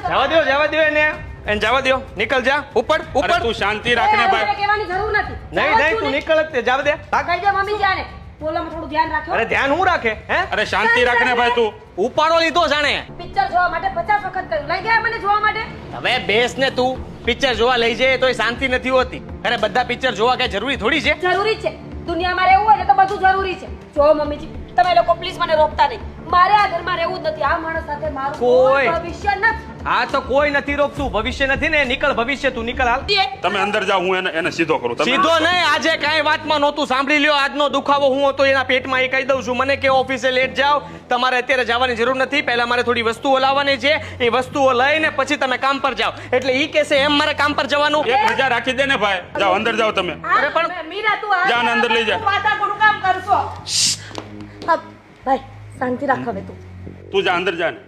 છે તો જવા દો એને જવા દો. નીકળ જા ઉપર ઉપર. તું શાંતિ રાખ ને ભાઈ. કહેવાની જરૂર નથી. નહીં તું નીકળ જ તે જવા દે. કહી દે મમ્મી જાને બોલવામાં થોડું ધ્યાન રાખો. અરે ધ્યાન હું રાખે હે? અરે શાંતિ રાખ ને ભાઈ તું. ઉપાડો લીધો જાણે. પિક્ચર જોવા માટે 50 વખત કહ્યું. લઈ ગયા મને જોવા માટે. હવે બેસ ને તું પિક્ચર જોવા લઈ જાય તોય શાંતિ નથી હોતી. અરે બધા પિક્ચર જોવા કઈ જરૂરી થોડી છે? જરૂરી છે. દુનિયામાં રહેવું હોય ને તો બધું જરૂરી છે. જો મમ્મીજી તમે લોકો પ્લીઝ મને રોકતા નહીં. મારે આ ઘરમાં રહેવું જ નથી. આ માણસ સાથે મારું કોઈ ભવિષ્ય નથી. હા તો કોઈ નથી રોકતું. ભવિષ્ય નથી ને નીકળ ભવિષ્ય. તું નીકળ હાલ. તમે અંદર જાઓ, હું એને સીધો કરું. સીધો નહીં. આજે કાંઈ વાતમાં નહોતું સાંભળી લ્યો. આજનો દુખાવો હું હતો એના પેટમાં એ કહી દઉં છું. મને કે ઓફિસે લેટ જાઓ. તમારે અત્યારે જવાની જરૂર નથી. પહેલા મારે થોડી વસ્તુઓ લાવવાની છે. એ વસ્તુઓ લઈને પછી તમે કામ પર જાઓ. એટલે ઈ કહેશે એમ મારે કામ પર જવાનું. એક રજા રાખી દે ને ભાઈ. જાઓ અંદર જાઓ તમે. અરે પણ મીરા તું જા ને અંદર લઈ જા. વાતા કોનું કામ કરશો? ભાઈ શાંતિ રાખ હવે તું. તું જા અંદર જા ને.